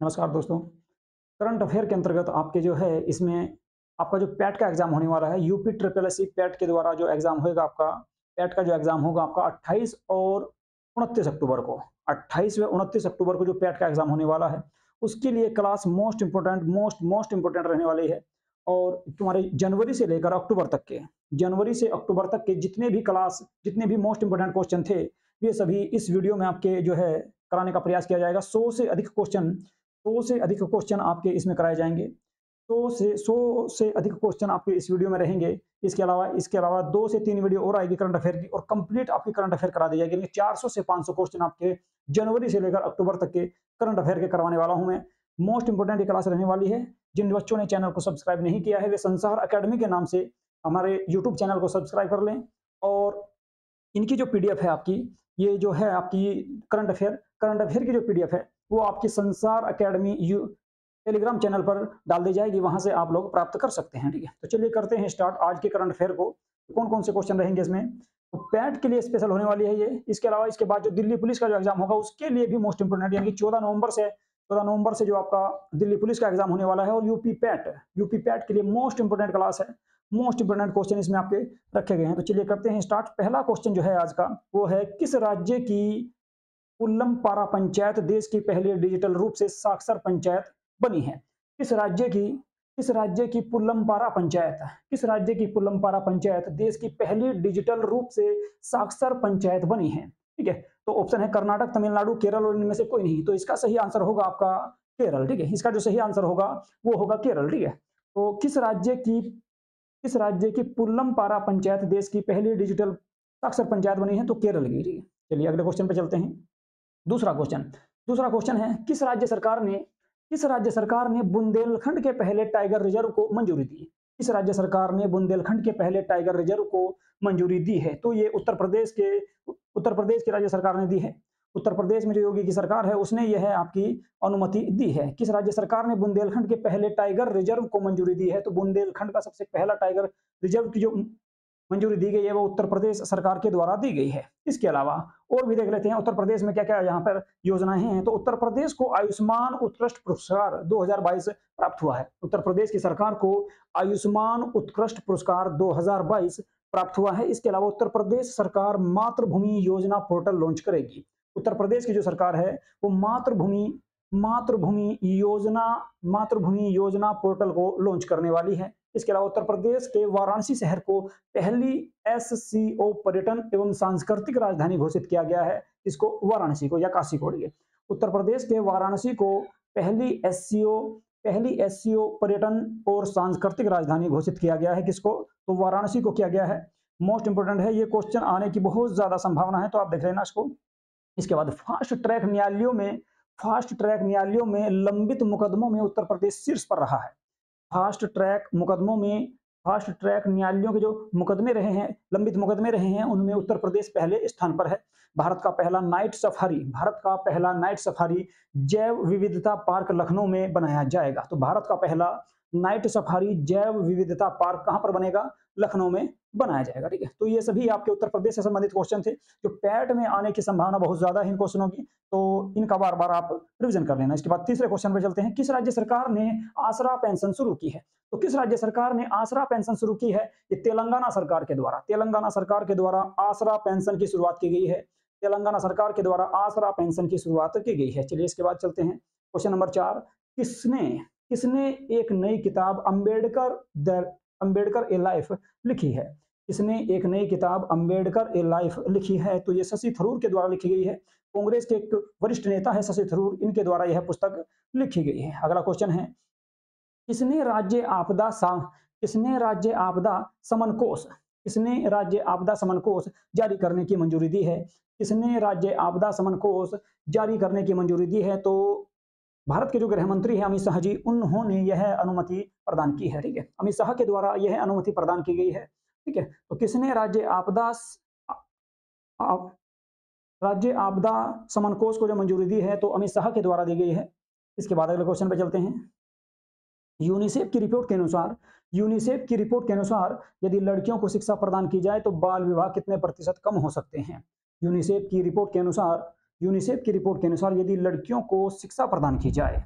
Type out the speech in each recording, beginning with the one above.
नमस्कार दोस्तों। Current affair के अंतर्गत आपके जो है इसमें आपका जो पैट का एग्जाम होने वाला है, यूपी ट्रिपल एससी पैट के द्वारा जो एग्जाम होगा आपका, पैट का जो एग्जाम होगा आपका 28 और 29 अक्टूबर को, 28 व 29 अक्टूबर को जो पैट का एग्जाम होने वाला है, उसके लिए क्लास मोस्ट इंपोर्टेंट रहने वाली है। और तुम्हारे जनवरी से अक्टूबर तक के जितने भी मोस्ट इंपोर्टेंट क्वेश्चन थे, ये सभी इस वीडियो में आपके जो है कराने का प्रयास किया जाएगा। 100 से अधिक क्वेश्चन आपके इसमें कराए जाएंगे। 100 से अधिक क्वेश्चन आपके इस वीडियो में रहेंगे। इसके अलावा 2 से 3 वीडियो और आएगी करंट अफेयर की, और कंप्लीट आपकी करंट अफेयर करा दी जाएगी। 400 से 500 क्वेश्चन आपके जनवरी से लेकर अक्टूबर तक के करंट अफेयर के करवाने वाला हूं मैं। मोस्ट इंपोर्टेंट ये क्लास रहने वाली है। जिन बच्चों ने चैनल को सब्सक्राइब नहीं किया है, वे संसार अकेडमी के नाम से हमारे यूट्यूब चैनल को सब्सक्राइब कर लें। और इनकी जो पीडीएफ है आपकी, ये जो है आपकी करंट अफेयर की जो पीडीएफ है, वो आपकी संसार अकेडमी टेलीग्राम चैनल पर डाल दी जाएगी, वहां से आप लोग प्राप्त कर सकते हैं। ठीक है, तो चलिए करते हैं स्टार्ट आज के करंट अफेयर को। कौन कौन से क्वेश्चन रहेंगे इसमें, तो पैट के लिए स्पेशल होने वाली है ये। इसके अलावा इसके बाद जो दिल्ली पुलिस का जो एग्जाम होगा, उसके लिए भी मोस्ट इंपोर्टेंट, यानी कि 14 नवंबर से जो आपका दिल्ली पुलिस का एग्जाम होने वाला है, और यूपी पैट के लिए मोस्ट इंपोर्टेंट क्लास है। मोस्ट इंपोर्टेंट क्वेश्चन इसमें आपके रखे गए हैं। तो चलिए करते हैं स्टार्ट। पहला क्वेश्चन जो है आज का, वो है किस राज्य की पुल्लमपारा पंचायत देश की पहली डिजिटल रूप से साक्षर पंचायत बनी है? किस राज्य की पुल्लमपारा पंचायत देश की पहली डिजिटल रूप से साक्षर पंचायत बनी है? ठीक है, तो ऑप्शन है कर्नाटक, तमिलनाडु, केरल, और इनमें से कोई नहीं। तो इसका सही आंसर होगा आपका केरल। ठीक है, इसका जो सही आंसर होगा वो होगा केरल। ठीक है, तो किस राज्य की पुल्लमपारा पंचायत देश की पहली डिजिटल साक्षर पंचायत बनी है? तो केरल की। ठीक है, चलिए अगले क्वेश्चन पे चलते हैं। दूसरा क्वेश्चन है किस राज्य सरकार ने बुंदेलखंड के पहले टाइगर रिजर्व को मंजूरी दी? किस राज्य सरकार ने बुंदेलखंड के पहले टाइगर रिजर्व को मंजूरी दी है? तो ये उत्तर प्रदेश की राज्य सरकार ने दी है। उत्तर प्रदेश में जो योगी की सरकार है, उसने यह आपकी अनुमति दी है। किस राज्य सरकार ने बुंदेलखंड के पहले टाइगर रिजर्व को मंजूरी दी है? तो बुंदेलखंड का सबसे पहला टाइगर रिजर्व की जो मंजूरी दी गई है, वो उत्तर प्रदेश सरकार के द्वारा दी गई है। इसके अलावा और भी देख लेते हैं उत्तर प्रदेश में क्या क्या यहाँ पर योजनाएं हैं। तो उत्तर प्रदेश को आयुष्मान उत्कृष्ट पुरस्कार 2022 प्राप्त हुआ है। उत्तर प्रदेश की सरकार को आयुष्मान उत्कृष्ट पुरस्कार 2022 प्राप्त हुआ है। इसके अलावा उत्तर प्रदेश सरकार मातृभूमि योजना पोर्टल लॉन्च करेगी। उत्तर प्रदेश की जो सरकार है, वो मातृभूमि योजना पोर्टल को लॉन्च करने वाली है। इसके अलावा उत्तर प्रदेश के वाराणसी शहर को पहली एससीओ पर्यटन एवं सांस्कृतिक राजधानी घोषित किया गया है। इसको वाराणसी को या काशी को। उत्तर प्रदेश के वाराणसी को पहली एससीओ पर्यटन और सांस्कृतिक राजधानी घोषित किया गया है। किसको? तो वाराणसी को किया गया है। मोस्ट इंपोर्टेंट है, ये क्वेश्चन आने की बहुत ज्यादा संभावना है, तो आप देख लेना इसको। इसके बाद फास्ट ट्रैक न्यायालयों में लंबित मुकदमों में उत्तर प्रदेश शीर्ष पर रहा है। फास्ट ट्रैक न्यायालयों के जो लंबित मुकदमे रहे हैं, उनमें उत्तर प्रदेश पहले स्थान पर है। भारत का पहला नाइट सफारी जैव विविधता पार्क लखनऊ में बनाया जाएगा। तो भारत का पहला नाइट सफारी जैव विविधता पार्क कहां पर बनेगा? लखनऊ में बनाया जाएगा। ठीक है, तो ये सभी आपके उत्तर प्रदेश से संबंधित क्वेश्चन थे, जो पैट में आने की संभावना बहुत ज्यादा है इन क्वेश्चनों की, तो इनका बार बार आप रिवीजन कर लेना। इसके बाद तीसरे क्वेश्चन पे चलते हैं। किस राज्य सरकार ने आसरा पेंशन शुरू की है? तो किस राज्य सरकार ने आसरा पेंशन शुरू की है? ये तेलंगाना सरकार के द्वारा आसरा पेंशन की शुरुआत की गई है। तेलंगाना सरकार के द्वारा आसरा पेंशन की शुरुआत की गई है। चलिए इसके बाद चलते हैं क्वेश्चन नंबर 4। किसने एक नई किताब अंबेडकर ए लाइफ लिखी है? किसने एक नई किताब अंबेडकर ए लाइफ लिखी है? तो ये शशि थरूर के द्वारा लिखी गई है। कांग्रेस के एक वरिष्ठ नेता है शशि थरूर, इनके द्वारा यह पुस्तक लिखी गई है। अगला क्वेश्चन है, किसने राज्य आपदा समन कोष जारी करने की मंजूरी दी है? किसने राज्य आपदा समन कोष जारी करने की मंजूरी दी है? तो भारत के जो गृह मंत्री हैं अमित शाह जी, उन्होंने यह अनुमति प्रदान की है। ठीक है, अमित शाह के द्वारा यह अनुमति प्रदान की गई है। ठीक है, तो किसने राज्य आपदा समन कोष को जो मंजूरी दी है? तो अमित शाह के द्वारा दी गई है। इसके बाद अगले क्वेश्चन पे चलते हैं। यूनिसेफ की रिपोर्ट के अनुसार यदि लड़कियों को शिक्षा प्रदान की जाए तो बाल विवाह कितने प्रतिशत कम हो सकते हैं? यूनिसेफ की रिपोर्ट के अनुसार यदि लड़कियों को शिक्षा प्रदान की जाए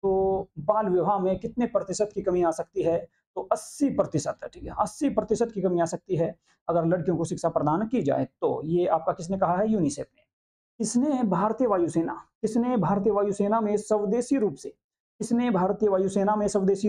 तो बाल विवाह में कितने प्रतिशत की कमी आ सकती है? तो 80% है, ठीक है, 80% की कमी आ सकती है अगर लड़कियों को शिक्षा प्रदान की जाए तो। ये आपका किसने कहा है? यूनिसेफ ने। किसने भारतीय वायुसेना में स्वदेशी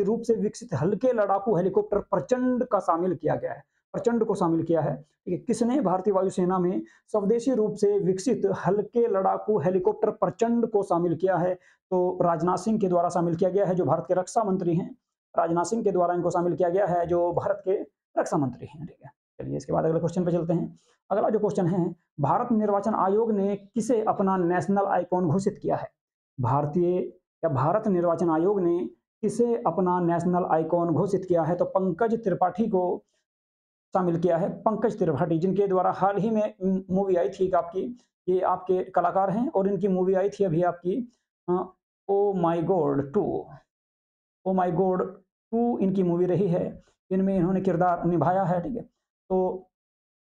रूप से विकसित हल्के लड़ाकू हेलीकॉप्टर प्रचंड का शामिल किया गया है? प्रचंड को शामिल किया है, ठीक है। किसने भारतीय वायुसेना में स्वदेशी रूप से विकसित हल्के लड़ाकू हेलीकॉप्टर प्रचंड को शामिल किया है? तो राजनाथ सिंह के द्वारा शामिल किया गया है, जो भारत के रक्षा मंत्री हैं। राजनाथ सिंह के द्वारा इनको शामिल किया गया है, जो भारत के रक्षा मंत्री हैं, ठीक है। चलिए इसके बाद अगले क्वेश्चन पे चलते हैं। अगला जो क्वेश्चन है, भारत निर्वाचन आयोग ने किसे अपना नेशनल आइकॉन घोषित किया है? भारत निर्वाचन आयोग ने किसे अपना नेशनल आइकॉन घोषित किया है? तो पंकज त्रिपाठी को शामिल किया है। पंकज त्रिपाठी, जिनके द्वारा हाल ही में मूवी आई थी आपकी, ये आपके कलाकार हैं और इनकी मूवी आई थी अभी आपकी ओ माई गॉड 2। ओ माई गॉड 2 इनकी मूवी रही है, इनमें इन्होंने किरदार निभाया है, ठीक है। तो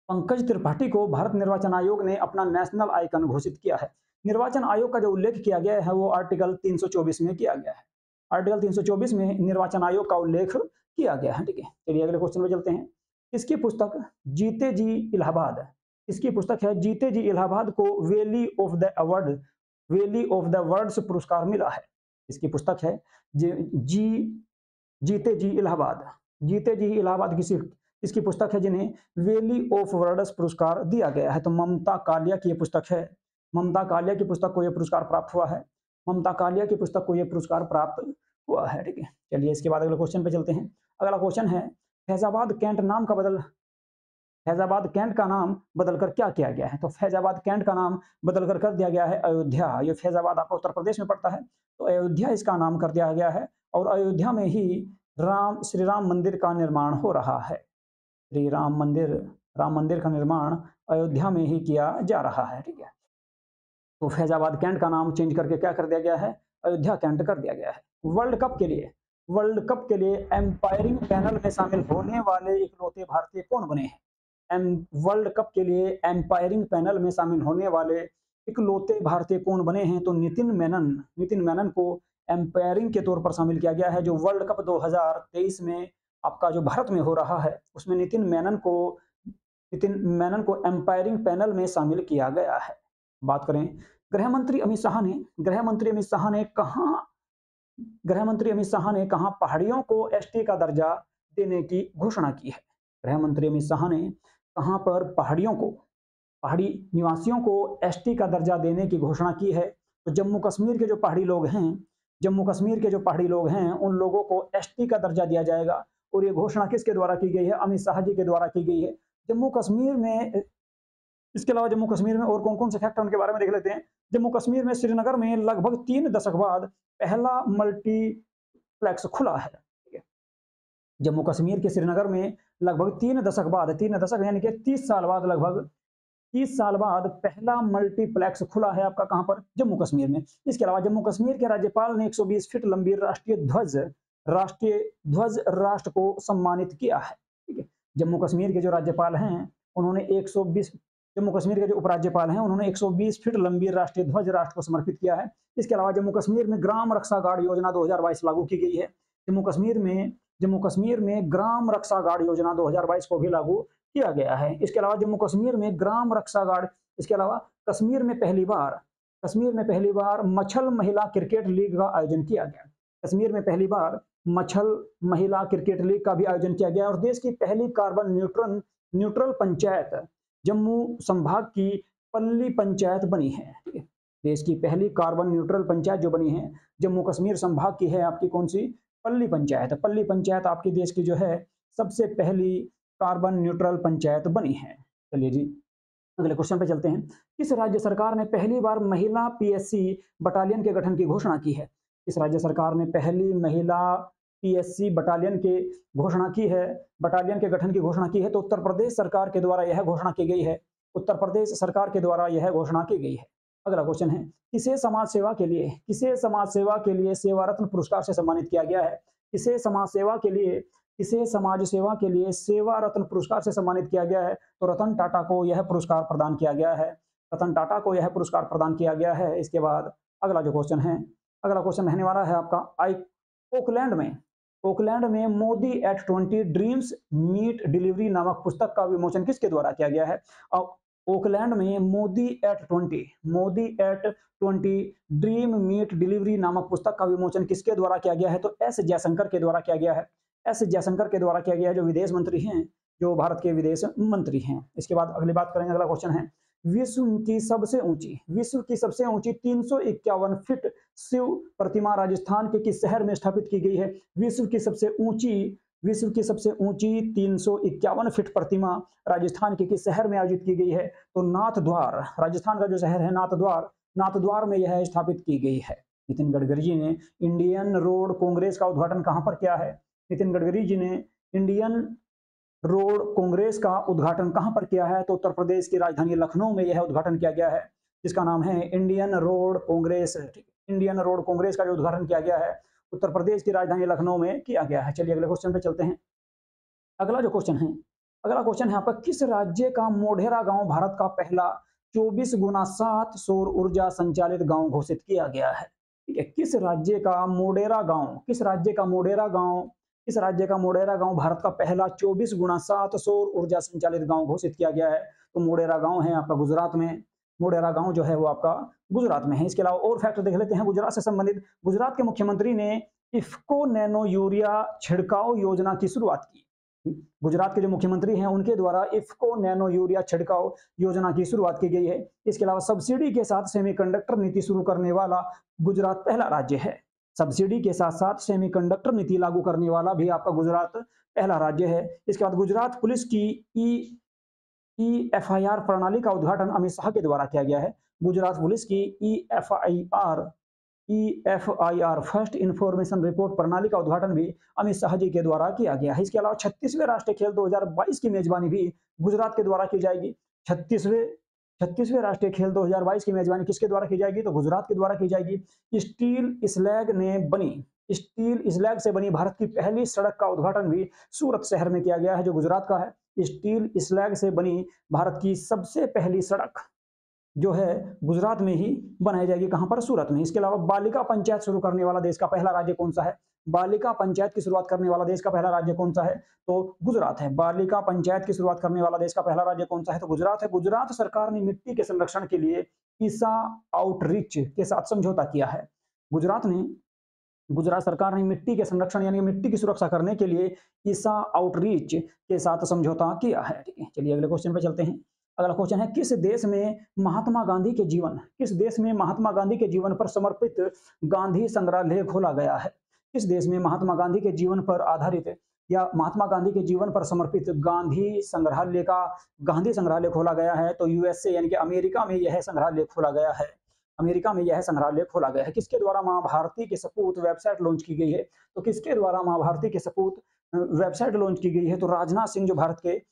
पंकज त्रिपाठी को भारत निर्वाचन आयोग ने अपना नेशनल आइकन घोषित किया है। निर्वाचन आयोग का जो उल्लेख किया गया है वो आर्टिकल 324 में किया गया है। आर्टिकल 324 में निर्वाचन आयोग का उल्लेख किया गया है, ठीक है। चलिए अगले क्वेश्चन में चलते हैं। इसकी पुस्तक जीते जी इलाहाबाद, इसकी पुस्तक है जीते जी इलाहाबाद को वैली ऑफ द वर्ड्स पुरस्कार मिला है। इसकी पुस्तक है जीते जी इलाहाबाद, जीते जी इलाहाबाद इसकी पुस्तक है, जिन्हें वैली ऑफ वर्ड्स पुरस्कार दिया गया है। तो ममता कालिया की ये पुस्तक है। ममता कालिया की पुस्तक को यह पुरस्कार प्राप्त हुआ है। ममता कालिया की पुस्तक को यह पुरस्कार प्राप्त हुआ है, ठीक है। चलिए इसके बाद अगले क्वेश्चन पे चलते हैं। अगला क्वेश्चन है, फैजाबाद कैंट का नाम बदलकर क्या किया गया है? तो फैजाबाद कैंट का नाम बदलकर कर दिया गया है अयोध्या। ये फैजाबाद आपका उत्तर प्रदेश में पड़ता है, तो अयोध्या इसका नाम कर दिया गया है और अयोध्या में ही श्री राम मंदिर का निर्माण हो रहा है। राम मंदिर का निर्माण अयोध्या में ही किया जा रहा है, ठीक है। तो फैजाबाद कैंट का नाम चेंज करके क्या कर दिया गया है? अयोध्या कैंट कर दिया गया है। वर्ल्ड कप के लिए एम्पायरिंग पैनल में शामिल होने वाले इकलौते भारतीय कौन बने हैं? वर्ल्ड कप के लिए एम्पायरिंग पैनल में शामिल होने वाले इकलौते भारतीय कौन बने हैं? तो नितिन मेनन को एम्पायरिंग के तौर पर शामिल किया गया है। जो वर्ल्ड कप 2023 में आपका जो भारत में हो रहा है, उसमें नितिन मेनन को एम्पायरिंग पैनल में शामिल किया गया है। बात करें गृह मंत्री अमित शाह ने कहां पहाड़ियों को एसटी का दर्जा देने की घोषणा की है? गृह मंत्री अमित शाह ने कहां पर पहाड़ी निवासियों को एसटी का दर्जा देने की घोषणा की है? तो जम्मू कश्मीर के जो पहाड़ी लोग हैं उन लोगों को एसटी का दर्जा दिया जाएगा। और ये घोषणा किसके द्वारा की गई है? अमित शाह जी के द्वारा की गई है। जम्मू कश्मीर में, इसके अलावा जम्मू कश्मीर में और कौन कौन से फैक्टर उनके बारे में देख लेते हैं। जम्मू कश्मीर में श्रीनगर में लगभग 3 दशक बाद पहला मल्टीप्लेक्स खुला है, ठीक है। जम्मू कश्मीर के श्रीनगर में लगभग 3 दशक यानी कि 30 साल बाद, लगभग 30 साल बाद पहला मल्टीप्लेक्स खुला है आपका कहां पर? जम्मू कश्मीर में। इसके अलावा जम्मू कश्मीर के राज्यपाल ने 120 फीट लंबी राष्ट्रीय ध्वज राष्ट्र को सम्मानित किया है, ठीक है। जम्मू कश्मीर के जो राज्यपाल हैं उन्होंने 120, जम्मू कश्मीर के जो उपराज्यपाल हैं उन्होंने 120 फीट लंबी राष्ट्रीय ध्वज राष्ट्र को समर्पित किया है। इसके अलावा जम्मू कश्मीर में ग्राम रक्षा गार्ड योजना 2022 लागू की गई है। जम्मू कश्मीर में ग्राम रक्षा गार्ड योजना 2022 को भी लागू किया गया है। इसके अलावा जम्मू कश्मीर में ग्राम रक्षा गार्ड, इसके अलावा कश्मीर में पहली बार मछल महिला क्रिकेट लीग का आयोजन किया गया। कश्मीर में पहली बार मछल महिला क्रिकेट लीग का भी आयोजन किया गया और देश की पहली कार्बन न्यूट्रल पंचायत जम्मू संभाग की पल्ली पंचायत बनी है, ठीक है। देश की पहली कार्बन न्यूट्रल पंचायत जो बनी है जम्मू कश्मीर संभाग की है आपकी कौन सी? पल्ली पंचायत। पल्ली पंचायत आपकी देश की जो है सबसे पहली कार्बन न्यूट्रल पंचायत बनी है। चलिए जी अगले क्वेश्चन पे चलते हैं। किस राज्य सरकार ने पहली बार महिला पीएससी बटालियन के गठन की घोषणा की है? किस राज्य सरकार ने पहली महिला पीएससी बटालियन के गठन की घोषणा की है? तो उत्तर प्रदेश सरकार के द्वारा यह घोषणा की गई है। उत्तर प्रदेश सरकार के द्वारा यह घोषणा की गई है। अगला क्वेश्चन है, किसे समाज सेवा के लिए सेवा रत्न पुरस्कार से सम्मानित किया गया है? किसे समाज सेवा के लिए सेवा रत्न पुरस्कार से सम्मानित किया गया है? तो रतन टाटा को यह पुरस्कार प्रदान किया गया है। इसके बाद अगला जो क्वेश्चन है, अगला क्वेश्चन रहने वाला है आपका ओकलैंड में Modi at 20 dreams meet delivery नामक पुस्तक का विमोचन किसके द्वारा किया गया है? ओकलैंड में Modi at 20 dream meet delivery नामक पुस्तक का विमोचन किसके द्वारा किया गया है? तो एस जयशंकर के द्वारा किया गया है। एस जयशंकर के द्वारा किया गया है, जो विदेश मंत्री हैं, जो भारत के विदेश मंत्री हैं। इसके बाद अगली बात करेंगे, अगला क्वेश्चन है विश्व की सबसे ऊंची 351 फीट शिव प्रतिमा राजस्थान के किस शहर में स्थापित की गई है? विश्व की सबसे ऊंची 351 फीट प्रतिमा राजस्थान के किस शहर में आयोजित की गई है? तो नाथद्वार, राजस्थान का जो शहर है नाथद्वार में यह स्थापित की गई है। नितिन गडकरी जी ने इंडियन रोड कांग्रेस का उद्घाटन कहां पर किया है? नितिन गडकरी जी ने इंडियन रोड कांग्रेस का उद्घाटन कहां पर किया है? तो उत्तर प्रदेश की राजधानी लखनऊ में यह उद्घाटन किया गया है, जिसका नाम है Indian road Congress. Indian road Congress का जो उद्घाटन किया गया है उत्तर प्रदेश की राजधानी लखनऊ में किया गया है। चलिए अगले क्वेश्चन पे चलते हैं। अगला क्वेश्चन है आपका, किस राज्य का मोढेरा गांव भारत का पहला 24x7 सौर ऊर्जा संचालित गांव घोषित किया गया है? ठीक है, किस राज्य का मोढेरा गांव भारत का पहला 24x7 सौर ऊर्जा संचालित गांव घोषित किया गया है? तो मोढेरा गांव है आपका गुजरात में। मोढेरा गांव जो है वो आपका गुजरात में है। इसके अलावा और फैक्ट देख लेते हैं गुजरात से संबंधित। गुजरात के मुख्यमंत्री ने इफ्को नैनो यूरिया छिड़काव योजना की शुरुआत की। गुजरात के जो मुख्यमंत्री हैं उनके द्वारा इफ्को नैनो यूरिया छिड़काव योजना की शुरुआत की गई है। इसके अलावा सब्सिडी के साथ सेमीकंडक्टर नीति शुरू करने वाला गुजरात पहला राज्य है। सब्सिडी के साथ साथ सेमीकंडक्टर नीति लागू करने वाला भी आपका गुजरात पहला राज्य है। इसके बाद गुजरात पुलिस की EFIR प्रणाली का उद्घाटन अमित शाह के द्वारा किया गया है। गुजरात पुलिस की EFIR फर्स्ट इंफॉर्मेशन रिपोर्ट प्रणाली का उद्घाटन भी अमित शाह जी के द्वारा किया गया है। इसके अलावा 36वें राष्ट्रीय खेल 2022 की मेजबानी भी गुजरात के द्वारा की जाएगी। 36वें राष्ट्रीय खेल 2022 की मेजबानी किसके द्वारा की जाएगी? तो गुजरात के द्वारा की जाएगी। स्टील स्लैग से बनी भारत की पहली सड़क का उद्घाटन भी सूरत शहर में किया गया है, जो गुजरात का है। स्टील स्लैग से बनी भारत की सबसे पहली सड़क जो है गुजरात में ही बनाई जाएगी। कहां पर? सूरत में। इसके अलावा बालिका पंचायत शुरू करने वाला देश का पहला राज्य कौन सा है? बालिका पंचायत की शुरुआत करने वाला देश का पहला राज्य कौन सा है? तो गुजरात है। बालिका पंचायत की शुरुआत करने वाला देश का पहला राज्य कौन सा है? तो गुजरात है। गुजरात सरकार ने मिट्टी के संरक्षण के लिए ईसा आउटरीच के साथ समझौता किया है। गुजरात सरकार ने मिट्टी के संरक्षण यानी मिट्टी की सुरक्षा करने के लिए ईसा आउटरीच के साथ समझौता किया है। ठीक है, चलिए अगले क्वेश्चन पे चलते हैं। अगला क्वेश्चन है, किस देश में महात्मा गांधी के जीवन पर समर्पित गांधी संग्रहालय खोला गया है? किस देश में महात्मा गांधी के जीवन पर आधारित या महात्मा गांधी के जीवन पर समर्पित गांधी संग्रहालय खोला गया है? तो USA यानी कि अमेरिका में यह संग्रहालय खोला गया है। किसके द्वारा मां भारती के सपूत वेबसाइट लॉन्च की गई है? तो किसके द्वारा मां भारती के सपूत वेबसाइट लॉन्च की गई है? तो राजनाथ सिंह जो भारत के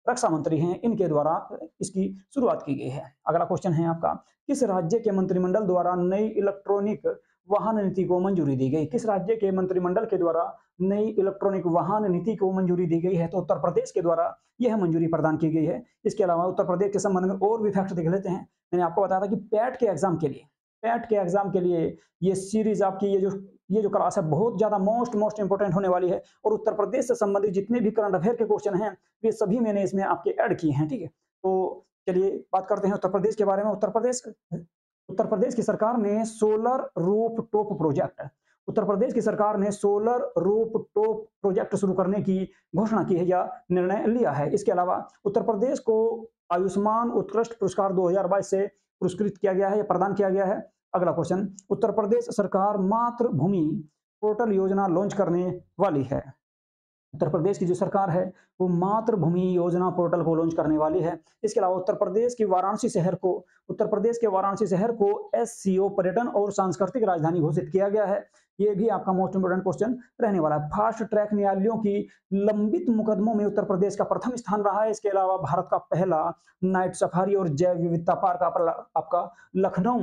रक्षा मंत्री हैं, इनके द्वारा इसकी शुरुआत की गई है। अगला क्वेश्चन है आपका, किस राज्य के मंत्रिमंडल द्वारा नई इलेक्ट्रॉनिक वाहन नीति को मंजूरी दी गई? किस राज्य के मंत्रिमंडल के द्वारा नई इलेक्ट्रॉनिक वाहन नीति को मंजूरी दी गई है? तो उत्तर प्रदेश के द्वारा यह मंजूरी प्रदान की गई है। इसके अलावा उत्तर प्रदेश के संबंध में और भी फैक्ट देख लेते हैं। मैंने आपको बताया था कि पैट के एग्जाम के लिए ये सीरीज आपकी ये जो क्लास है बहुत ज्यादा मोस्ट इंपोर्टेंट होने वाली है। और उत्तर प्रदेश से संबंधित जितने भी करंट अफेयर के क्वेश्चन हैं ये सभी मैंने इसमें आपके ऐड किए हैं। ठीक है, तो चलिए बात करते हैं उत्तर प्रदेश के बारे में। उत्तर प्रदेश की सरकार ने सोलर रूफ टॉप प्रोजेक्ट शुरू करने की घोषणा की है या निर्णय लिया है। इसके अलावा उत्तर प्रदेश को आयुष्मान उत्कृष्ट पुरस्कार 2022 से पुरस्कृत किया गया है या प्रदान किया गया है। अगला क्वेश्चन, उत्तर प्रदेश सरकार मातृभूमि पोर्टल योजना लॉन्च करने वाली है। उत्तर प्रदेश की जो सरकार है वो मातृभूमि योजना पोर्टल को लॉन्च करने वाली है। इसके अलावा उत्तर प्रदेश के वाराणसी शहर को SCO पर्यटन और सांस्कृतिक राजधानी घोषित किया गया है। ये भी आपका मोस्ट इंपोर्टेंट क्वेश्चन रहने वाला है। फास्ट ट्रैक न्यायालयों की लंबित मुकदमों में उत्तर प्रदेश का प्रथम स्थान रहा है। इसके अलावा भारत का पहला नाइट सफारी और जैव विविधता पार्क आपका लखनऊ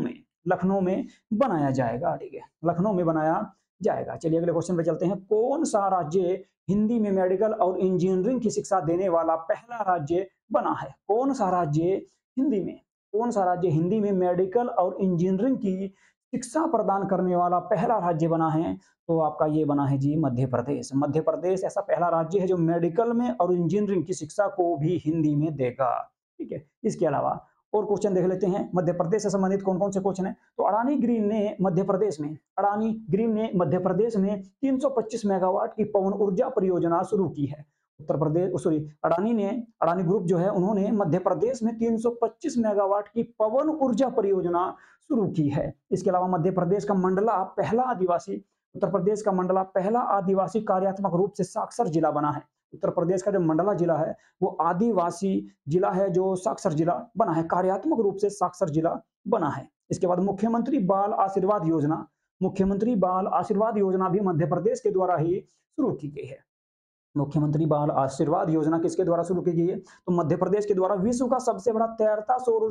में बनाया जाएगा। ठीक है, लखनऊ में बनाया जाएगा। चलिए अगले क्वेश्चन पे चलते हैं। कौन सा राज्य हिंदी में मेडिकल और इंजीनियरिंग की शिक्षा देने वाला पहला राज्य बना है? कौन सा राज्य हिंदी में मेडिकल और इंजीनियरिंग की शिक्षा प्रदान करने वाला पहला राज्य बना है, तो आपका ये बना है जी मध्य प्रदेश। मध्य प्रदेश ऐसा पहला राज्य है जो मेडिकल में और इंजीनियरिंग की शिक्षा को भी हिंदी में देगा। ठीक है, इसके अलावा और क्वेश्चन देख लेते हैं मध्य प्रदेश से संबंधित कौन कौन से क्वेश्चन है। तो अडानी ग्रीन ने मध्य प्रदेश में 325 मेगावाट की पवन ऊर्जा परियोजना शुरू की है। उत्तर प्रदेश सॉरी अडानी ग्रुप जो है उन्होंने मध्य प्रदेश में 325 मेगावाट की पवन ऊर्जा परियोजना शुरू की है। इसके अलावा मध्य प्रदेश का मंडला पहला आदिवासी उत्तर प्रदेश का मंडला पहला आदिवासी कार्यात्मक रूप से साक्षर जिला बना है। उत्तर प्रदेश का जो मंडला जिला है वो आदिवासी जिला है जो साक्षर जिला बना है, कार्यात्मक रूप से साक्षर जिला बना है। इसके बाद मुख्यमंत्री बाल आशीर्वाद योजना भी मध्य प्रदेश के द्वारा ही शुरू की गई है। मुख्यमंत्री बाल आशीर्वाद योजना किसके द्वारा शुरू की गई है? तो मध्य प्रदेश के द्वारा विश्व का सबसे बड़ा तैरता सौर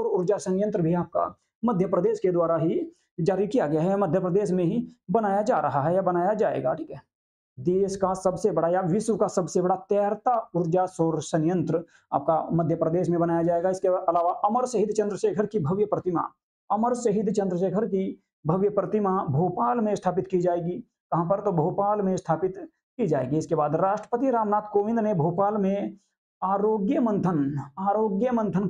ऊर्जा संयंत्र भी आपका मध्य प्रदेश के द्वारा ही जारी किया गया है, मध्य प्रदेश में ही बनाया जा रहा है या बनाया जाएगा। ठीक है, देश का सबसे बड़ा या विश्व का सबसे बड़ा तैरता ऊर्जा सौर संयंत्र आपका मध्य प्रदेश में बनाया जाएगा। इसके अलावा अमर शहीद चंद्रशेखर की भव्य प्रतिमा भोपाल में स्थापित की जाएगी। कहां पर? तो भोपाल में स्थापित की जाएगी। इसके बाद राष्ट्रपति रामनाथ कोविंद ने भोपाल में आरोग्य मंथन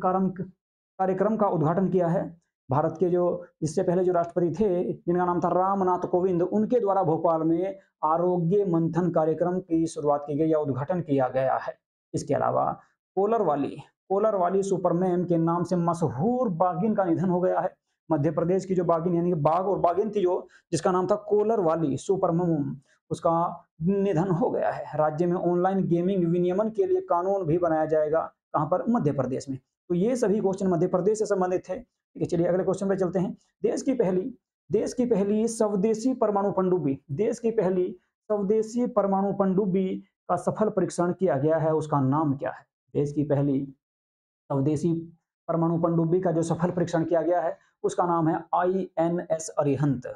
कार्यक्रम का उद्घाटन किया है। भारत के जो इससे पहले जो राष्ट्रपति थे जिनका नाम था रामनाथ कोविंद, उनके द्वारा भोपाल में आरोग्य मंथन कार्यक्रम की शुरुआत की गई या उद्घाटन किया गया है। इसके अलावा कोलर वाली सुपरमैम के नाम से मशहूर बाघिन का निधन हो गया है। मध्य प्रदेश की जो बाघिन यानी बाघ और बाघिन थी जो जिसका नाम था कोलर वाली सुपरमैम, उसका निधन हो गया है। राज्य में ऑनलाइन गेमिंग विनियमन के लिए कानून भी बनाया जाएगा। कहां पर? मध्य प्रदेश में। तो ये सभी क्वेश्चन मध्य प्रदेश से संबंधित थे। ठीक है, चलिए अगले क्वेश्चन पे चलते हैं। देश की पहली स्वदेशी परमाणु पनडुब्बी का सफल परीक्षण किया गया है, उसका नाम क्या है? देश की पहली स्वदेशी परमाणु पनडुब्बी का जो सफल परीक्षण किया गया है उसका नाम है INS अरिहंत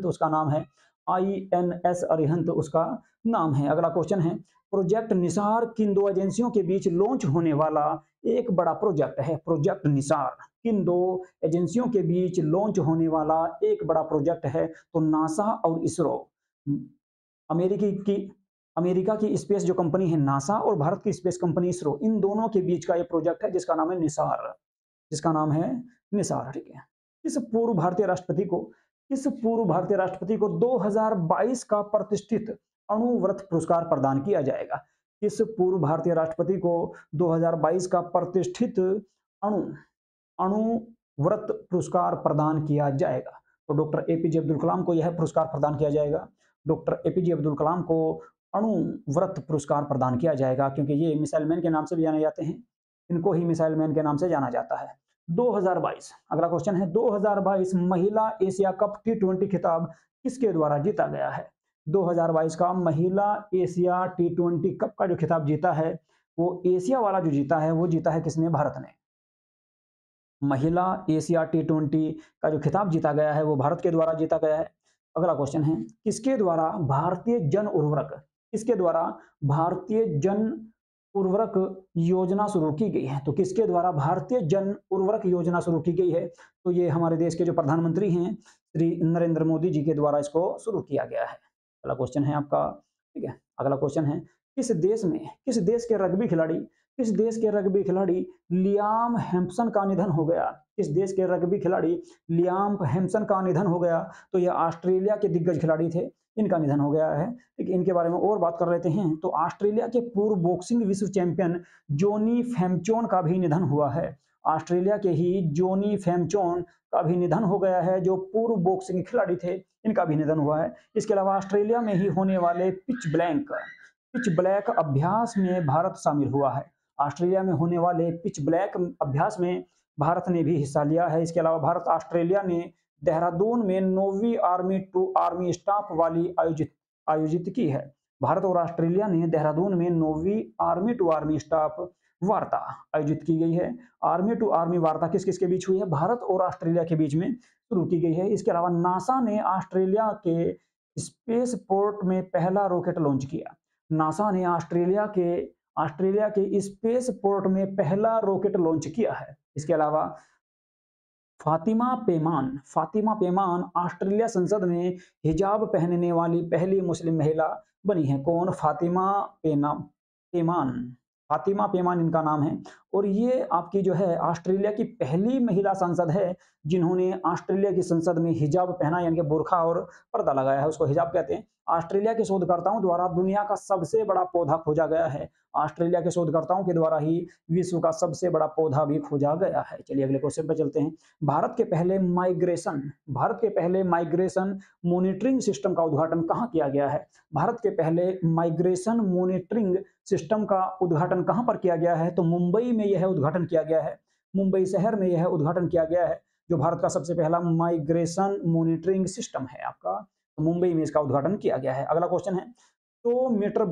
उसका नाम है। INS अरिहंत उसका नाम है। अगला क्वेश्चन है, प्रोजेक्ट निसार किन दो एजेंसियों के बीच लॉन्च होने वाला एक बड़ा प्रोजेक्ट है? प्रोजेक्ट निसार किन दो एजेंसियों के बीच लॉन्च होने वाला एक बड़ा प्रोजेक्ट है? तो नासा और इसरो। अमेरिका की स्पेस जो कंपनी है नासा और भारत की स्पेस कंपनी इसरो, इन दोनों के बीच का ये प्रोजेक्ट है जिसका नाम है निसार। ठीक है, इस पूर्व भारतीय राष्ट्रपति को 2022 का प्रतिष्ठित अणुव्रत पुरस्कार प्रदान किया जाएगा। इस पूर्व भारतीय राष्ट्रपति को 2022 का प्रतिष्ठित अणुव्रत पुरस्कार प्रदान किया जाएगा। तो डॉक्टर APJ अब्दुल कलाम को यह पुरस्कार प्रदान किया जाएगा। डॉक्टर APJ अब्दुल कलाम को अणुव्रत पुरस्कार प्रदान किया जाएगा क्योंकि ये मिसाइल मैन के नाम से भी जाने जाते हैं, इनको ही मिसाइल मैन के नाम से जाना जाता है। 2022 अगला क्वेश्चन है, 2022 महिला एशिया कप T20 खिताब किसके द्वारा जीता गया है? 2022 का महिला एशिया T20 कप का जो खिताब जीता है वो एशिया वाला जो जीता है वो जीता है किसने? भारत ने। महिला एशिया T20 का जो खिताब जीता गया है वो भारत के द्वारा जीता गया है। अगला क्वेश्चन है, किसके द्वारा भारतीय जन उर्वरक योजना शुरू की गई है? तो किसके द्वारा भारतीय जन उर्वरक योजना शुरू की गई है? तो ये हमारे देश के जो प्रधानमंत्री हैं श्री नरेंद्र मोदी जी के द्वारा इसको शुरू किया गया है। अगला क्वेश्चन है आपका, ठीक है, अगला क्वेश्चन है, किस देश के रग्बी खिलाड़ी लियाम हेम्पसन का निधन हो गया? किस देश के रग्बी खिलाड़ी लियाम हेम्पसन का निधन हो गया? तो ये ऑस्ट्रेलिया के दिग्गज खिलाड़ी थे, इनका निधन हो गया है। ठीक, इनके बारे में और बात कर लेते हैं। तो ऑस्ट्रेलिया के पूर्व बॉक्सिंग विश्व चैंपियन जोनी फेमचोन का भी निधन हुआ है। ऑस्ट्रेलिया के ही जोनी फेमचोन का भी निधन हो गया है, जो पूर्व बॉक्सिंग खिलाड़ी थे, इनका भी निधन हुआ है। इसके अलावा ऑस्ट्रेलिया में ही होने वाले पिच ब्लैक अभ्यास में भारत शामिल हुआ है। ऑस्ट्रेलिया में होने वाले पिच ब्लैक अभ्यास में भारत ने भी हिस्सा लिया है। इसके अलावा भारत ऑस्ट्रेलिया ने देहरादून में 9वीं आर्मी टू आर्मी स्टाफ वाली आयोजित की है। भारत और ऑस्ट्रेलिया ने देहरादून में 9वीं आर्मी टू आर्मी स्टाफ वार्ता आयोजित की गई है। आर्मी टू आर्मी वार्ता किस किस के बीच हुई है? भारत और ऑस्ट्रेलिया के बीच में शुरू की गई है। इसके अलावा नासा ने ऑस्ट्रेलिया के स्पेस पोर्ट में पहला रॉकेट लॉन्च किया। नासा ने ऑस्ट्रेलिया के स्पेस पोर्ट में पहला रॉकेट लॉन्च किया है। इसके अलावा फातिमा पेमान ऑस्ट्रेलिया संसद में हिजाब पहनने वाली पहली मुस्लिम महिला बनी है। कौन? पेमान। फातिमा पेमान इनका नाम है और ये आपकी जो है ऑस्ट्रेलिया की पहली महिला सांसद है जिन्होंने ऑस्ट्रेलिया की संसद में हिजाब पहना, यानी कि बुर्का और पर्दा लगाया है, उसको हिजाब कहते हैं। ऑस्ट्रेलिया के शोधकर्ताओं द्वारा दुनिया का सबसे बड़ा पौधा खोजा गया है। ऑस्ट्रेलिया के शोधकर्ताओं के द्वारा ही विश्व का सबसे बड़ा पौधा भी खोजा गया है। चलिए अगले क्वेश्चन पर चलते हैं। भारत के पहले माइग्रेशन मॉनिटरिंग सिस्टम का उद्घाटन कहाँ किया गया है? भारत के पहले माइग्रेशन मॉनिटरिंग सिस्टम का उद्घाटन कहाँ पर किया गया है? तो मुंबई में यह उद्घाटन किया गया है। मुंबई शहर में यह उद्घाटन किया गया है, जो भारत का सबसे पहला माइग्रेशन मॉनिटरिंग सिस्टम है आपका, तो मुंबई में इसका उद्घाटन किया गया है। अगला क्वेश्चन है 100 मीटर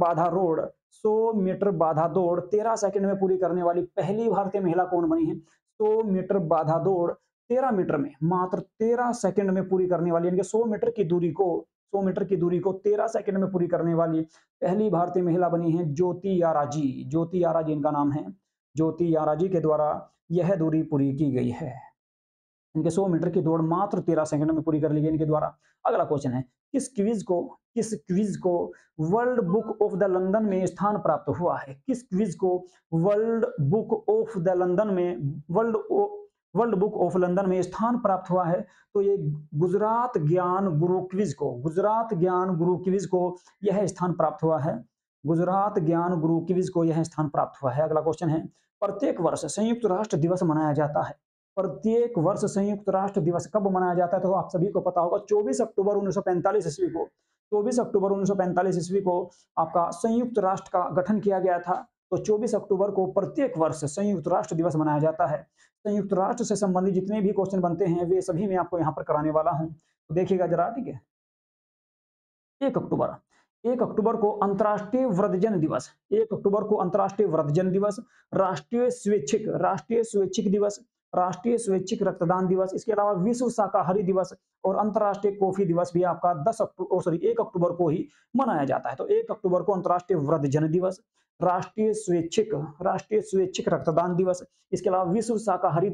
बाधा दौड़ 13 सेकंड में पूरी करने वाली पहली भारतीय महिला कौन बनी है? 100 मीटर बाधा दौड़ 13 मीटर में मात्र 13 सेकंड में पूरी करने वाली, यानी कि 100 मीटर की दूरी को 13 सेकंड में पूरी करने वाली पहली भारतीय महिला बनी है ज्योति याराजी इनका नाम है। ज्योति याराजी के द्वारा यह दूरी पूरी की गई है। इनके 100 मीटर की दौड़ मात्र 13 सेकंड में पूरी कर ली गई इनके द्वारा। अगला क्वेश्चन है किस क्विज को world book of the London में स्थान प्राप्त हुआ है? किस क्विज को वर्ल्ड बुक ऑफ लंदन में स्थान प्राप्त हुआ है? तो ये गुजरात ज्ञान गुरु क्विज को यह स्थान प्राप्त हुआ है। गुजरात ज्ञान गुरु क्विज को यह स्थान प्राप्त हुआ है। अगला क्वेश्चन है प्रत्येक वर्ष संयुक्त राष्ट्र दिवस मनाया जाता है। प्रत्येक वर्ष संयुक्त राष्ट्र दिवस कब मनाया जाता है? तो आप सभी को पता होगा 24 अक्टूबर 1945 ईस्वी को 24 अक्टूबर 1945 ईस्वी को आपका संयुक्त राष्ट्र का गठन किया गया था। तो 24 अक्टूबर को प्रत्येक वर्ष संयुक्त राष्ट्र दिवस मनाया जाता है। संयुक्त राष्ट्र से संबंधित जितने भी क्वेश्चन बनते हैं वे सभी मैं आपको यहाँ पर कराने वाला हूँ, तो देखिएगा जरा, ठीक है। 1 अक्टूबर को अंतर्राष्ट्रीय वृद्धजन दिवस, 1 अक्टूबर को अंतर्राष्ट्रीय वृद्धजन दिवस, राष्ट्रीय स्वैच्छिक दिवस, राष्ट्रीय स्वैच्छिक रक्तदान दिवस, इसके अलावा विश्व शाकाहारी दिवस और अंतर्राष्ट्रीय कॉफी दिवस भी आपका 1 अक्टूबर को ही मनाया जाता है। तो 1 अक्टूबर को अंतर्राष्ट्रीय वृद्धजन दिवस, राष्ट्रीय स्वैच्छिक रक्तदान दिवस, इसके अलावा विश्व शाकाहारी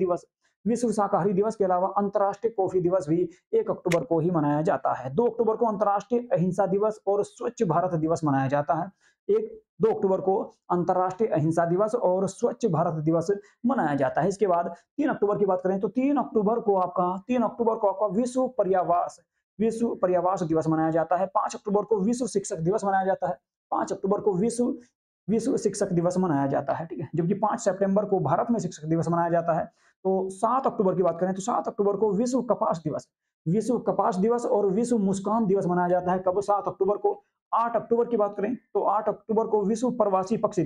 दिवस के अलावा अंतर्राष्ट्रीय कॉफी दिवस भी 1 अक्टूबर को ही मनाया जाता है। 2 अक्टूबर को अंतर्राष्ट्रीय अहिंसा दिवस और स्वच्छ भारत दिवस मनाया जाता है। 2 अक्टूबर को अंतर्राष्ट्रीय अहिंसा दिवस और स्वच्छ भारत दिवस मनाया जाता है। इसके बाद 3 अक्टूबर की बात करें तो 3 अक्टूबर को आपका विश्व पर्यावास दिवस मनाया जाता है। 5 अक्टूबर को विश्व शिक्षक दिवस मनाया जाता है। 5 अक्टूबर को विश्व शिक्षक दिवस मनाया जाता है, ठीक है। जबकि 5 सितंबर को भारत में शिक्षक दिवस मनाया जाता है। तो 7 अक्टूबर की बात करें तो 7 अक्टूबर को विश्व कपास दिवस और विश्व मुस्कान दिवस मनाया जाता है। कब? 7 अक्टूबर को। 8 अक्टूबर की बात करें तो 8 अक्टूबर को विश्व प्रवासी पक्षी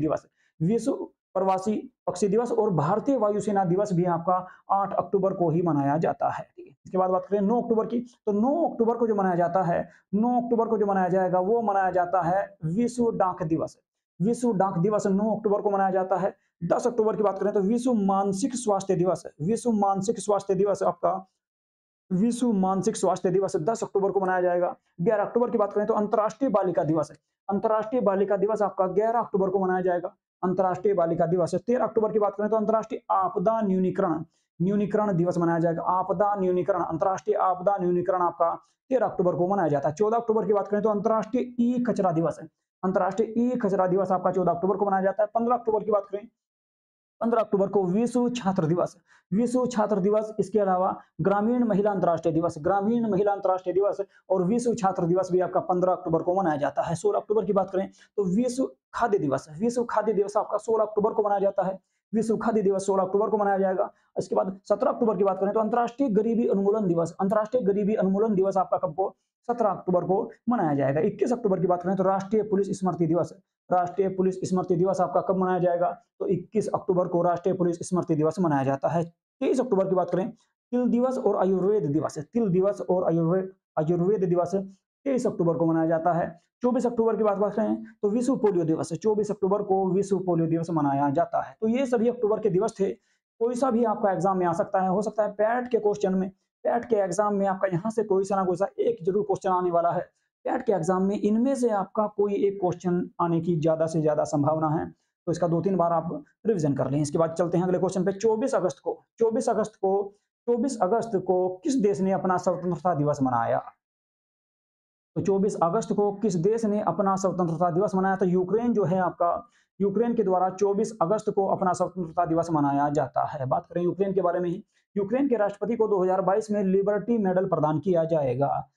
दिवस और भारतीय वायुसेना दिवस भी आपका 8 अक्टूबर को ही मनाया जाता है, ठीक है। इसके बाद बात करें 9 अक्टूबर की, तो 9 अक्टूबर को जो मनाया जाता है, 9 अक्टूबर को जो मनाया जाएगा वो मनाया जाता है विश्व डाक दिवस। 9 अक्टूबर को मनाया जाता है। 10 अक्टूबर की बात करें तो विश्व मानसिक स्वास्थ्य दिवस 10 अक्टूबर को मनाया जाएगा। 11 अक्टूबर की बात करें तो अंतर्राष्ट्रीय बालिका दिवस आपका 11 अक्टूबर को मनाया जाएगा, अंतर्राष्ट्रीय बालिका दिवस। 13 अक्टूबर की बात करें तो अंतर्राष्ट्रीय आपदा न्यूनीकरण दिवस मनाया जाएगा। अंतर्राष्ट्रीय आपदा न्यूनीकरण आपका 13 अक्टूबर को मनाया जाता है। 14 अक्टूबर की बात करें तो अंतर्राष्ट्रीय ई कचरा दिवस आपका 14 अक्टूबर को मनाया जाता है। 15 अक्टूबर की बात करें, 15 अक्टूबर को विश्व छात्र दिवस, इसके अलावा ग्रामीण महिला अंतर्राष्ट्रीय दिवस और विश्व छात्र दिवस भी आपका 15 अक्टूबर को मनाया जाता है। 16 अक्टूबर की बात करें तो विश्व खाद्य दिवस आपका 16 अक्टूबर को मनाया जाता है। विश्व खाद्य दिवस 16 अक्टूबर को मनाया जाएगा। इसके बाद 17 अक्टूबर की बात करें तो अंतर्राष्ट्रीय गरीबी उन्मूलन दिवस आपका कब को? 17 अक्टूबर को मनाया जाएगा। 21 अक्टूबर की बात करें तो राष्ट्रीय पुलिस स्मृति दिवस आपका कब मनाया जाएगा? तो 21 अक्टूबर को राष्ट्रीय पुलिस स्मृति दिवस मनाया जाता है। 23 अक्टूबर की बात करें तिल दिवस और आयुर्वेद दिवस 23 अक्टूबर को मनाया जाता है। 24 अक्टूबर की बात करें तो विश्व पोलियो दिवस, 24 अक्टूबर को विश्व पोलियो दिवस मनाया जाता है। तो ये सभी अक्टूबर के दिवस थे। कोई सा भी आपका एग्जाम में आ सकता है, हो सकता है पैट के एग्जाम में आपका यहाँ से कोई सा ना कोई सा एक जरूर क्वेश्चन आने वाला है। पैट के एग्जाम में इनमें से आपका कोई एक क्वेश्चन आने की ज्यादा से ज्यादा संभावना है, तो इसका 2-3 बार आप रिवीजन कर लें। इसके बाद चलते हैं अगले क्वेश्चन पे। 24 अगस्त को 24 अगस्त को किस देश ने अपना स्वतंत्रता दिवस मनाया? तो 24 अगस्त को किस देश ने अपना स्वतंत्रता दिवस मनाया? तो यूक्रेन जो है आपका, यूक्रेन के द्वारा 24 अगस्त को अपना स्वतंत्रता दिवस मनाया जाता है। बात करें यूक्रेन के बारे में ही, यूक्रेन के राष्ट्रपति को 2022 में लिबर्टी मेडल प्रदान किया जाएगा।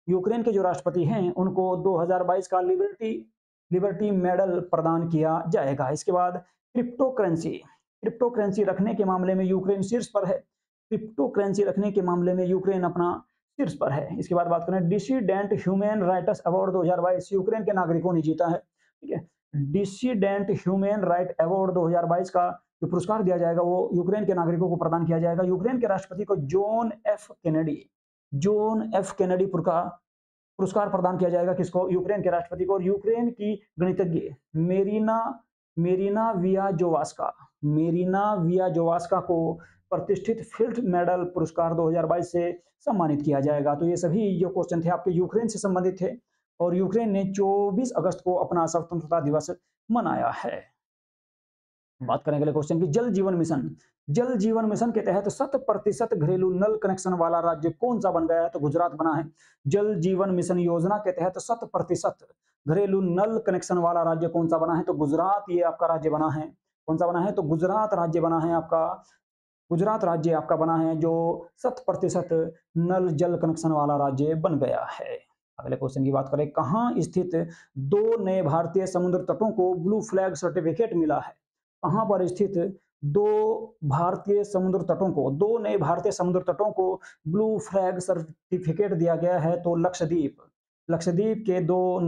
यूक्रेन के जो राष्ट्रपति हैं उनको 2022 का लिबर्टी मेडल प्रदान किया जाएगा। इसके बाद क्रिप्टो करेंसी रखने के मामले में यूक्रेन शीर्ष पर है। क्रिप्टो करेंसी रखने के मामले में यूक्रेन अपना शीर्ष पर है। इसके बाद बात करें dissident human rights award 2022 Ukraine के नागरिकों ने जीता है। ठीक है, डिसिडेंट ह्यूमन राइट अवार्ड 2022 का जो पुरस्कार दिया जाएगा वो यूक्रेन के नागरिकों को प्रदान किया जाएगा। यूक्रेन के राष्ट्रपति को जॉन एफ कैनेडी पुरस्कार प्रदान किया जाएगा। किसको? यूक्रेन के राष्ट्रपति को। और यूक्रेन की गणितज्ञ मेरिना वियाजोवास्का को प्रतिष्ठित फील्ड मेडल पुरस्कार 2022 से सम्मानित किया जाएगा। तो ये सभी जो क्वेश्चन थे आपके यूक्रेन से संबंधित थे और यूक्रेन ने 24 अगस्त को अपना स्वतंत्रता दिवस मनाया है। बात करें अगले क्वेश्चन की, जल जीवन मिशन के तहत 100% घरेलू नल कनेक्शन वाला राज्य कौन सा बन गया है? तो गुजरात बना है। जल जीवन मिशन योजना के तहत 100% घरेलू नल कनेक्शन वाला राज्य कौन सा बना है? तो गुजरात ये आपका राज्य बना है। कौन सा बना है? तो गुजरात राज्य बना है आपका। गुजरात राज्य आपका बना है जो 100% नल जल कनेक्शन वाला राज्य बन गया है। अगले क्वेश्चन की बात करें, कहाँ स्थित 2 नए भारतीय समुद्र तटों को ब्लू फ्लैग सर्टिफिकेट मिला है? कहाँ पर स्थित 2 नए भारतीय समुद्र तटों को ब्लू फ्लैग सर्टिफिकेट दिया गया है? तो लक्षद्वीप के 2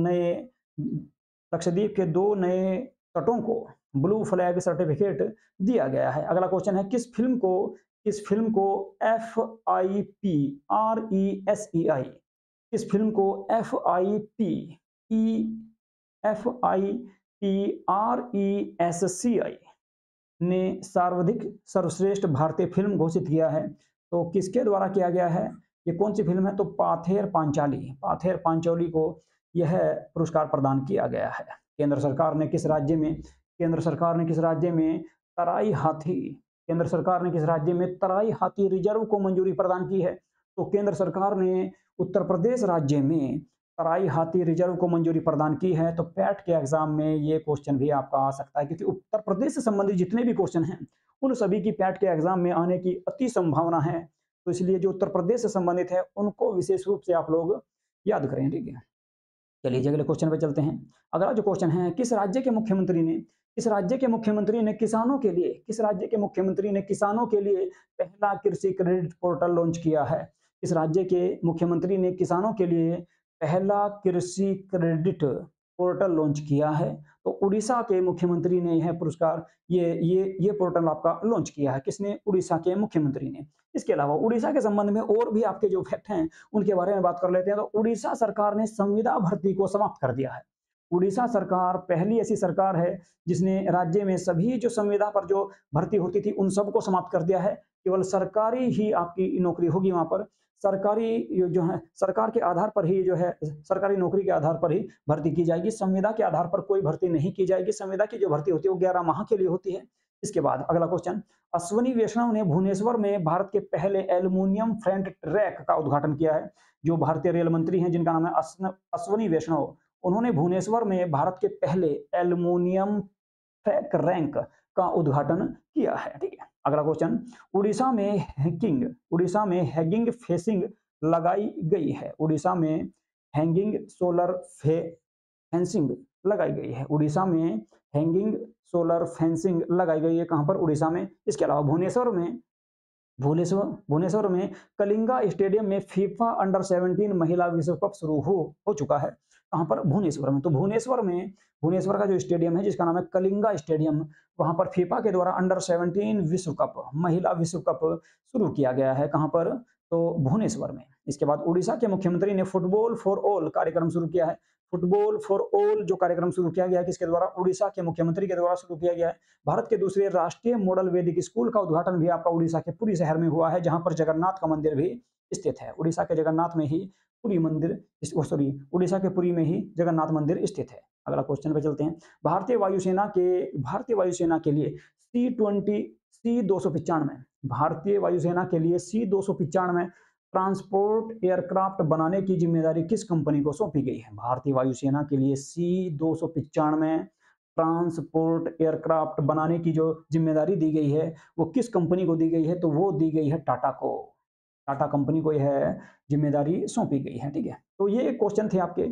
नए तटों को ब्लू फ्लैग सर्टिफिकेट दिया गया है। अगला क्वेश्चन है, किस फिल्म को FIPRESCI ने सर्वश्रेष्ठ भारतीय फिल्म घोषित किया है? तो किसके द्वारा किया गया है? ये कौन सी फिल्म है? तो पाथेर पांचाली को यह पुरस्कार प्रदान किया गया है। केंद्र सरकार ने किस राज्य में तराई हाथी रिजर्व को मंजूरी प्रदान की है? तो केंद्र सरकार ने उत्तर प्रदेश राज्य में तराई हाथी रिजर्व को मंजूरी प्रदान की है। तो पैट के एग्जाम में ये क्वेश्चन भी आपका आ सकता है, क्योंकि उत्तर प्रदेश से संबंधित जितने भी क्वेश्चन हैं उन सभी की पैट के एग्जाम में आने की अति संभावना है। तो इसलिए जो उत्तर प्रदेश से संबंधित है उनको विशेष रूप से आप लोग याद करें। ठीक है, चलिए अगले क्वेश्चन पे चलते हैं। अगला जो क्वेश्चन है, किस राज्य के मुख्यमंत्री ने किसानों के लिए पहला कृषि क्रेडिट पोर्टल लॉन्च किया है? किस राज्य के मुख्यमंत्री ने किसानों के लिए पहला कृषि क्रेडिट पोर्टल लॉन्च किया है? तो उड़ीसा के मुख्यमंत्री ने यह पुरस्कार ये पोर्टल आपका लॉन्च किया है। किसने? उड़ीसा के मुख्यमंत्री ने। इसके अलावा उड़ीसा के संबंध में और भी आपके जो फैक्ट हैं उनके बारे में बात कर लेते हैं। तो उड़ीसा सरकार ने संविदा भर्ती को समाप्त कर दिया है। उड़ीसा सरकार पहली ऐसी सरकार है जिसने राज्य में सभी जो संविदा पर जो भर्ती होती थी उन सबको समाप्त कर दिया है। केवल सरकारी ही आपकी नौकरी होगी, वहां पर सरकारी जो है सरकार के आधार पर ही जो है सरकारी नौकरी के आधार पर ही भर्ती की जाएगी। संविदा के आधार पर कोई भर्ती नहीं की जाएगी। संविदा की जो भर्ती होती है वो 11 माह के लिए होती है। इसके बाद अगला क्वेश्चन, अश्वनी वैष्णव ने भुवनेश्वर में भारत के पहले एल्युमिनियम फ्रंट ट्रैक का उद्घाटन किया है। जो भारतीय रेल मंत्री हैं जिनका नाम है अश्वनी वैष्णव, उन्होंने भुवनेश्वर में भारत के पहले एल्युमिनियम ट्रैक रैंक का उद्घाटन किया है। ठीक है, अगला क्वेश्चन, उड़ीसा में हैंगिंग फेंसिंग लगाई गई है। उड़ीसा में हैंगिंग सोलर फेंसिंग लगाई गई है। उड़ीसा में हैंगिंग सोलर फेंसिंग लगाई गई है। कहां पर? उड़ीसा में। इसके अलावा भुवनेश्वर में कलिंगा स्टेडियम में फीफा अंडर 17 महिला विश्व कप शुरू हो चुका है। कहां पर? भुवनेश्वर में। तो भुवनेश्वर का जो स्टेडियम है जिसका नाम है कलिंगा स्टेडियम, वहां पर फीफा के द्वारा अंडर 17 विश्व कप महिला विश्व कप शुरू किया गया है। कहां पर? तो भुवनेश्वर में। इसके बाद उड़ीसा के मुख्यमंत्री ने फुटबॉल फॉर ऑल कार्यक्रम शुरू किया है। फुटबॉल फॉर ऑल जो कार्यक्रम शुरू किया गया है किसके द्वारा? उड़ीसा के मुख्यमंत्री के द्वारा शुरू किया गया है। भारत के दूसरे राष्ट्रीय मॉडल वैदिक स्कूल का उद्घाटन भी आपका उड़ीसा के पुरी शहर में हुआ है, जहां पर जगन्नाथ का मंदिर भी स्थित है। उड़ीसा के जगन्नाथ में ही उड़ीसा के पुरी में ही जगन्नाथ मंदिर स्थित है। अगला क्वेश्चन पे चलते हैं। भारतीय वायुसेना के लिए C-295 भारतीय वायुसेना के लिए C-295 ट्रांसपोर्ट एयरक्राफ्ट बनाने की जिम्मेदारी किस कंपनी को सौंपी गई है? भारतीय वायुसेना के लिए C-295 ट्रांसपोर्ट एयरक्राफ्ट बनाने की जो जिम्मेदारी दी गई है वो किस कंपनी को दी गई है? तो वो दी गई है टाटा को। टाटा कंपनी को यह जिम्मेदारी सौंपी गई है। ठीक है, तो ये क्वेश्चन थे आपके,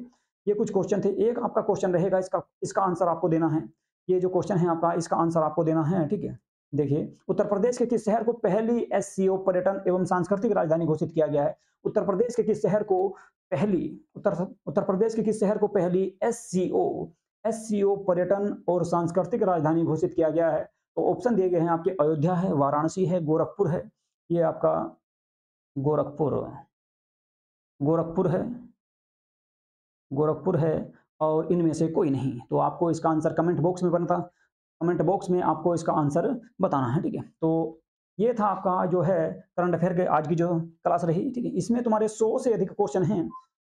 ये कुछ क्वेश्चन थे। एक आपका क्वेश्चन रहेगा, इसका आंसर आपको देना है। ये जो क्वेश्चन है आपका, इसका आंसर आपको देना है। ठीक है, देखिए, उत्तर प्रदेश के किस शहर को पहली एससीओ पर्यटन एवं सांस्कृतिक राजधानी घोषित किया गया है? उत्तर प्रदेश के किस शहर को पहली उत्तर प्रदेश के किस शहर को पहली एससीओ पर्यटन और सांस्कृतिक राजधानी घोषित किया गया है? तो ऑप्शन दिए गए हैं आपके, अयोध्या है, वाराणसी है, गोरखपुर है। ये आपका गोरखपुर है और इनमें से कोई नहीं। तो आपको इसका आंसर कमेंट बॉक्स में आपको इसका आंसर बताना है। ठीक है, तो ये था आपका जो है करंट अफेयर के आज की जो क्लास रही। ठीक है, इसमें तुम्हारे 100 से अधिक क्वेश्चन हैं,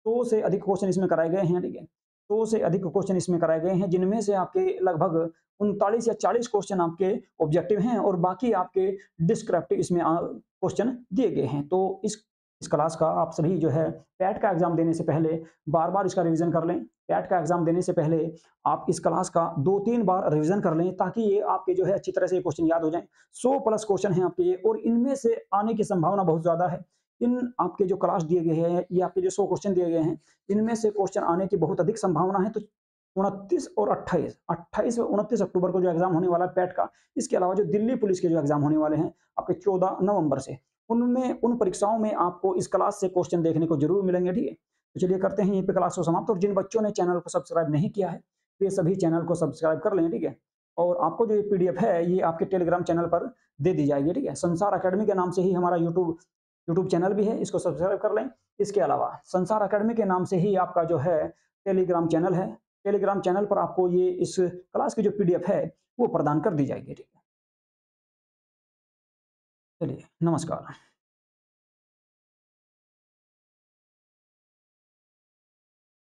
100 से अधिक क्वेश्चन इसमें कराए गए हैं। ठीक है, 100 से अधिक क्वेश्चन इसमें कराए गए हैं, जिनमें से आपके लगभग 39 या 40 क्वेश्चन आपके ऑब्जेक्टिव हैं और बाकी आपके डिस्क्रिप्टिव इसमें क्वेश्चन दिए गए हैं। तो इस क्लास का आप सभी जो है पैट का एग्जाम देने से पहले बार-बार इसका रिवीजन कर लें। पैट का एग्जाम देने से पहले आप इस क्लास का 2-3 बार रिवीजन कर लें, ताकि ये आपके जो है अच्छी तरह से ये क्वेश्चन याद हो जाएं। 100 प्लस क्वेश्चन हैं आपके ये, और इनमें से आने की संभावना बहुत ज्यादा है। इन आपके जो क्लास दिए गए हैं, ये आपके जो 100 क्वेश्चन दिए गए हैं, इनमें से क्वेश्चन आने की बहुत अधिक संभावना है। तो 29 और 28 और 29 अक्टूबर को जो एग्जाम होने वाला है पैट का, इसके अलावा जो दिल्ली पुलिस के जो एग्जाम होने वाले हैं आपके 14 नवंबर से, उन परीक्षाओं में आपको इस क्लास से क्वेश्चन देखने को जरूर मिलेंगे। ठीक है, तो चलिए करते हैं यहीं पे क्लास को समाप्त। और जिन बच्चों ने चैनल को सब्सक्राइब नहीं किया है, वे सभी चैनल को सब्सक्राइब कर लें। ठीक है, और आपको जो ये पीडीएफ है, ये आपके टेलीग्राम चैनल पर दे दी जाएगी। ठीक है, संसार अकेडमी के नाम से ही हमारा यूट्यूब चैनल भी है, इसको सब्सक्राइब कर लें। इसके अलावा संसार अकेडमी के नाम से ही आपका जो है टेलीग्राम चैनल है, टेलीग्राम चैनल पर आपको ये इस क्लास की जो पीडीएफ है वो प्रदान कर दी जाएगी। ठीक है, चलिए नमस्कार।